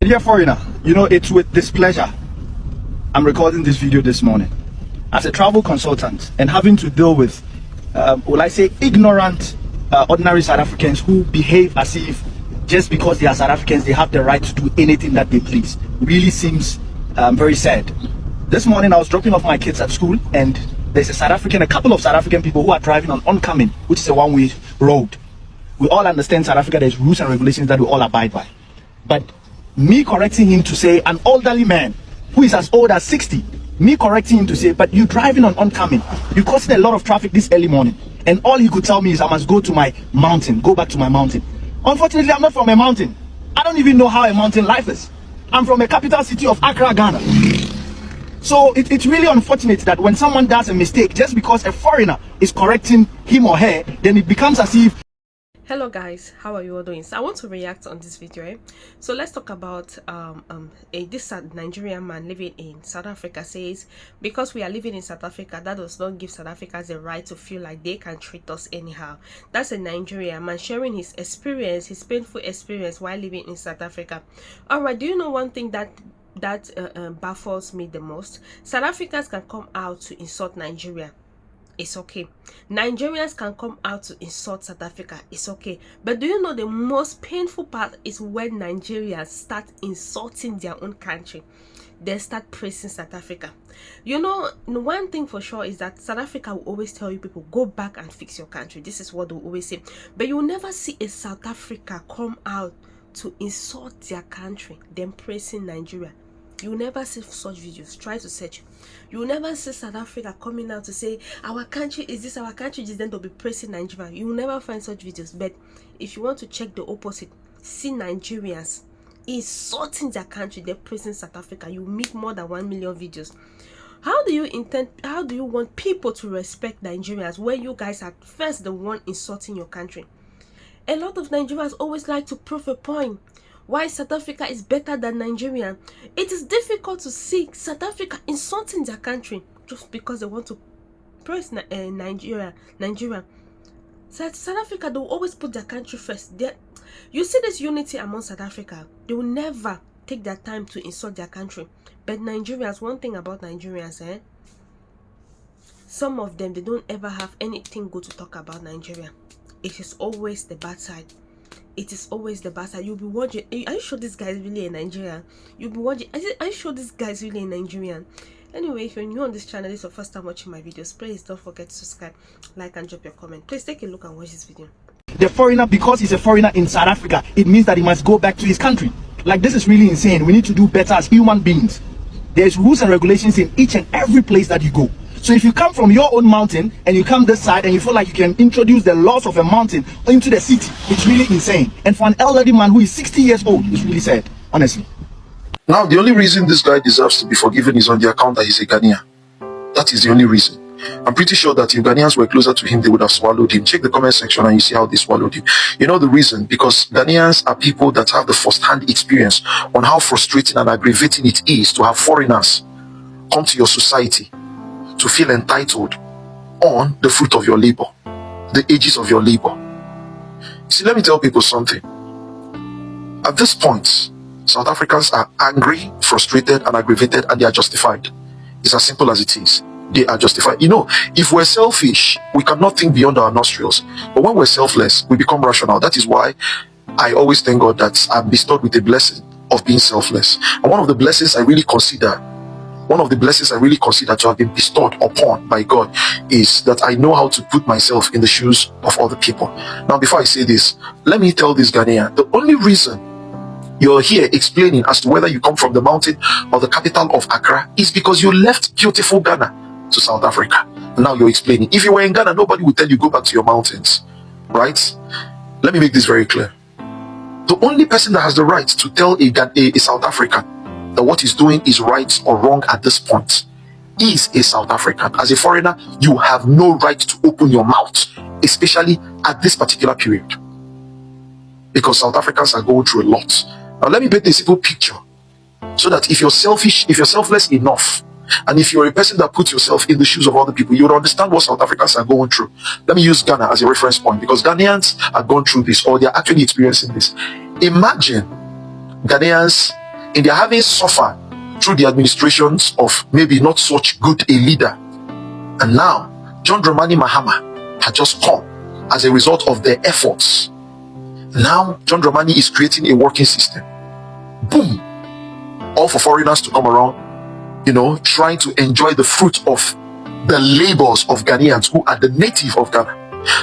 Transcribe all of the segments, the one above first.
Dear foreigner, it's with displeasure I'm recording this video this morning. As a travel consultant and having to deal with, will I say, ignorant, ordinary South Africans who behave as if just because they are South Africans, they have the right to do anything that they please, really seems very sad. This morning I was dropping off my kids at school, and there's a couple of South African people who are driving on oncoming, which is a one-way road. We all understand South Africa, there's rules and regulations that we all abide by. But me correcting him to say, an elderly man who is as old as 60, me correcting him to say, but you driving on oncoming, you causing a lot of traffic this early morning. And all he could tell me is I must go to my mountain, go back to my mountain. Unfortunately, I'm not from a mountain. I don't even know how a mountain life is. I'm from a capital city of Accra, Ghana. So it's really unfortunate that when someone does a mistake, just because a foreigner is correcting him or her, then it becomes as if... Hello guys, how are you all doing? So I want to react on this video, eh? So let's talk about this Nigerian man living in South Africa says, because we are living in South Africa, that does not give South Africans the right to feel like they can treat us anyhow. That's a Nigerian man sharing his experience, his painful experience while living in South Africa. All right, do you know one thing that baffles me the most? South Africans can come out to insult Nigeria. It's okay. Nigerians can come out to insult South Africa. It's okay. But do you know the most painful part is when Nigerians start insulting their own country? They start praising South Africa. You know, one thing for sure is that South Africa will always tell you people, go back and fix your country. This is what they will always say. But you will never see a South Africa come out to insult their country, then praising Nigeria. You will never see such videos. Try to search. You will never see South Africa coming out to say our country is this, our country is then they'll be praising Nigeria. You will never find such videos. But if you want to check the opposite, see Nigerians insulting their country, they're praising South Africa. You meet more than 1 million videos. How do you want people to respect Nigerians when you guys are first the one insulting your country? A lot of Nigerians always like to prove a point why South Africa is better than Nigeria. It is difficult to see South Africa insulting their country just because they want to praise Nigeria. South Africa, they will always put their country first. You see this unity among South Africa. They will never take their time to insult their country. But Nigerians, one thing about Nigerians, some of them, they don't ever have anything good to talk about Nigeria. It is always the bad side. It is always the bad side. You'll be wondering, are you sure this guy is really a Nigerian? You'll be wondering, are you sure this guy is really a Nigerian? Anyway, if you're new on this channel, this is your first time watching my videos, please don't forget to subscribe, like, and drop your comment. Please take a look and watch this video. The foreigner, because he's a foreigner in South Africa, it means that he must go back to his country. Like, this is really insane. We need to do better as human beings. There's rules and regulations in each and every place that you go. So if you come from your own mountain and you come this side and you feel like you can introduce the laws of a mountain into the city, it's really insane. And for an elderly man who is 60 years old, it's really sad, honestly. Now, the only reason this guy deserves to be forgiven is on the account that he's a Ghanaian. That is the only reason. I'm pretty sure that if Ghanaians were closer to him, they would have swallowed him. Check the comment section and you see how they swallowed him. You know the reason? Because Ghanaians are people that have the first-hand experience on how frustrating and aggravating it is to have foreigners come to your society to feel entitled on the fruit of your labor, the ages of your labor. See, let me tell people something. At this point, South Africans are angry, frustrated, and aggravated, and they are justified. It's as simple as it is. They are justified. You know, if we're selfish, we cannot think beyond our nostrils. But when we're selfless, we become rational. That is why I always thank God that I'm bestowed with the blessing of being selfless. And one of the blessings I really consider to have been bestowed upon by God is that I know how to put myself in the shoes of other people. Now, before I say this, let me tell this Ghanaian, the only reason you're here explaining as to whether you come from the mountain or the capital of Accra is because you left beautiful Ghana to South Africa. Now you're explaining. If you were in Ghana, nobody would tell you go back to your mountains, right? Let me make this very clear. The only person that has the right to tell a South African that what he's doing is right or wrong at this point is a South African. As a foreigner, you have no right to open your mouth, especially at this particular period, because South Africans are going through a lot. Now let me paint a simple picture so that if you're selfish, if you're selfless enough, and if you're a person that puts yourself in the shoes of other people, you would understand what South Africans are going through. Let me use Ghana as a reference point, because Ghanaians are going through this, or they're actually experiencing this. Imagine Ghanaians in their having suffered through the administrations of maybe not such good a leader. And now, John Dramani Mahama had just come as a result of their efforts. Now, John Dramani is creating a working system. Boom! All for foreigners to come around, trying to enjoy the fruit of the labors of Ghanaians who are the native of Ghana.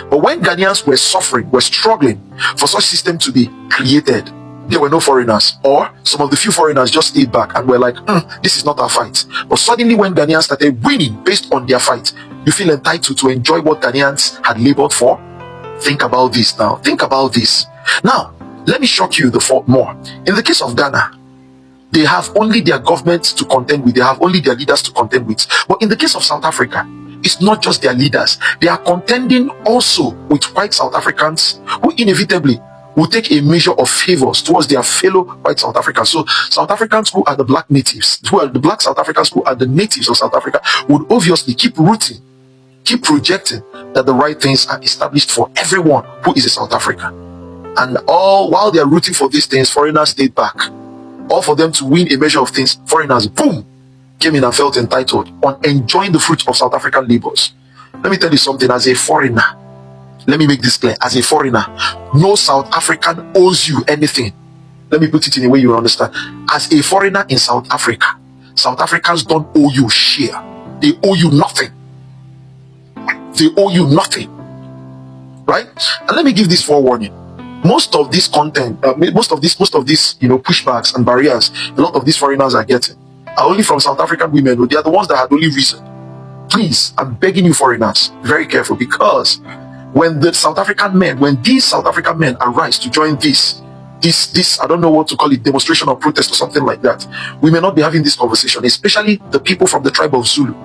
But when Ghanaians were suffering, were struggling for such system to be created, there were no foreigners, or some of the few foreigners just stayed back and were like, this is not our fight. But suddenly when Ghanaians started winning based on their fight, you feel entitled to enjoy what Ghanaians had labored for. Think about this now. Think about this. Now, let me shock you the fault more. In the case of Ghana, they have only their government to contend with. They have only their leaders to contend with. But in the case of South Africa, it's not just their leaders. They are contending also with white South Africans who inevitably will take a measure of favors towards their fellow white South Africans. So South Africans who are the black natives, who are the black South Africans who are the natives of South Africa, would obviously keep rooting, keep projecting that the right things are established for everyone who is a South African. And all while they are rooting for these things, foreigners stayed back. All for them to win a measure of things, foreigners, boom, came in and felt entitled on enjoying the fruit of South African labors. Let me tell you something, as a foreigner, let me make this clear. As a foreigner, no South African owes you anything. Let me put it in a way you understand. As a foreigner in South Africa, South Africans don't owe you share. They owe you nothing. They owe you nothing. Right? And let me give this forewarning. Most of this content, most of these, pushbacks and barriers, a lot of these foreigners are getting are only from South African women. They are the ones that had only reason. Please, I'm begging you foreigners, very careful, because when these South African men arise to join this, I don't know what to call it, demonstration or protest or something like that, we may not be having this conversation, especially the people from the tribe of Zulu.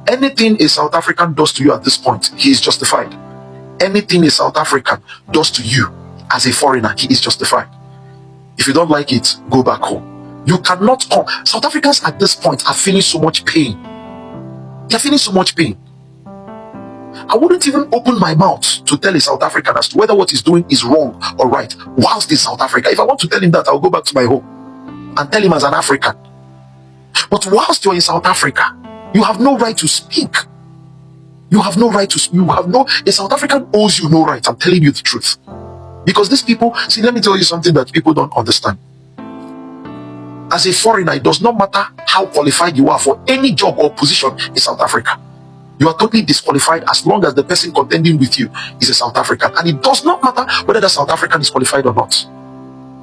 Anything a South African does to you at this point, he is justified. Anything a South African does to you as a foreigner, he is justified. If you don't like it, go back home. You cannot come. South Africans at this point are feeling so much pain. They're feeling so much pain. I wouldn't even open my mouth to tell a South African as to whether what he's doing is wrong or right whilst in South Africa. If I want to tell him that, I'll go back to my home and tell him as an African. But whilst you're in South Africa, you have no right to speak. You have no right to, a South African owes you no right. I'm telling you the truth. Because these people, see, let me tell you something that people don't understand. As a foreigner, it does not matter how qualified you are for any job or position in South Africa. You are totally disqualified as long as the person contending with you is a South African. And it does not matter whether the South African is qualified or not.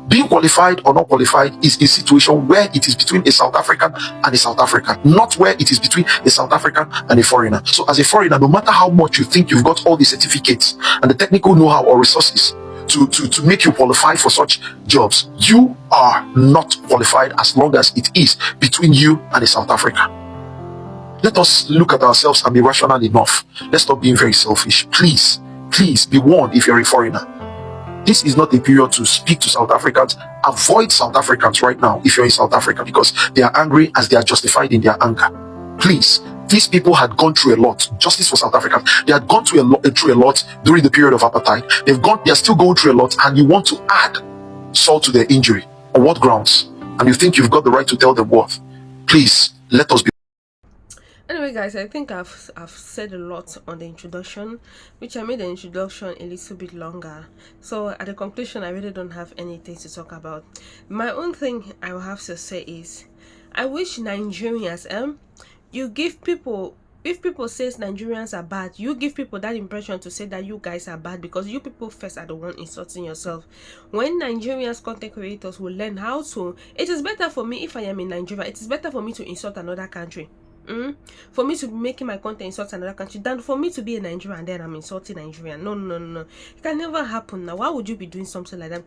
Being qualified or not qualified is a situation where it is between a South African and a South African, not where it is between a South African and a foreigner. So as a foreigner, no matter how much you think you've got all the certificates and the technical know-how or resources to make you qualify for such jobs, you are not qualified as long as it is between you and a South African. Let us look at ourselves and be rational enough. Let's stop being very selfish. Please, please be warned if you're a foreigner. This is not a period to speak to South Africans. Avoid South Africans right now if you're in South Africa, because they are angry as they are justified in their anger. Please, these people had gone through a lot. Justice for South Africans. They had gone through a lot during the period of apartheid. They are still going through a lot, and you want to add salt to their injury. On what grounds? And you think you've got the right to tell them what? Please, let us be. Anyway, guys, I think I've said a lot on the introduction, which I made the introduction a little bit longer. So at the conclusion, I really don't have anything to talk about. My own thing I will have to say is, I wish Nigerians, you give people, if people says Nigerians are bad, you give people that impression to say that you guys are bad, because you people first are the one insulting yourself. When Nigerians content creators will learn how to, it is better for me if I am in Nigeria, it is better for me to insult another country. For me to be making my content insult another country than for me to be a Nigerian and then I'm insulting Nigerian. No. It can never happen now. Why would you be doing something like that?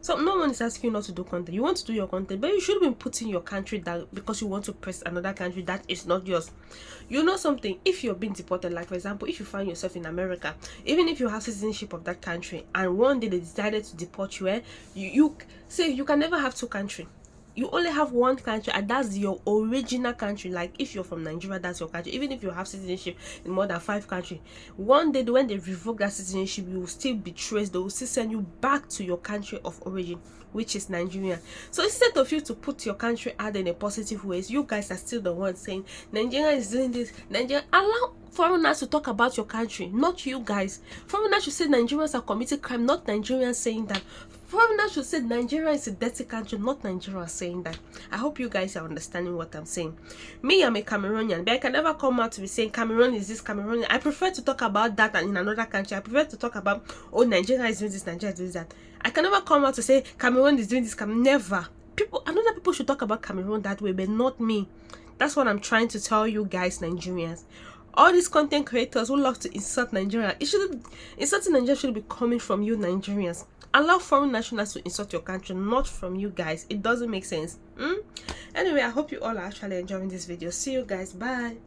So no one is asking you not to do content. You want to do your content, but you should be putting your country down because you want to press another country that is not yours. You know something, if you're being deported, like for example, if you find yourself in America, even if you have citizenship of that country and one day they decided to deport you, you say you can never have two countries. you only have one country, and that's your original country. Like if you're from Nigeria, that's your country. Even if you have citizenship in more than 5 countries, one day when they revoke that citizenship, you will still be traced. They will still send you back to your country of origin, which is Nigeria. So instead of you to put your country out in a positive ways, you guys are still the ones saying Nigeria is doing this. Nigeria, allow foreigners to talk about your country, not you guys. Foreigners should say Nigerians are committing crime, not Nigerians saying that. Foreigners should say Nigeria is a dirty country, not Nigeria saying that. I hope you guys are understanding what I'm saying. Me, I'm a Cameroonian, but I can never come out to be saying Cameroon is this, Cameroon. I prefer to talk about that and in another country. I prefer to talk about, oh, Nigeria is doing this, Nigeria is doing that. I can never come out to say Cameroon is doing this, never. Another people should talk about Cameroon that way, but not me. That's what I'm trying to tell you guys, Nigerians. All these content creators who love to insult Nigeria, insulting Nigeria should be coming from you, Nigerians. Allow foreign nationals to insult your country, not from you guys. It doesn't make sense. Anyway, I hope you all are actually enjoying this video. See you guys. Bye.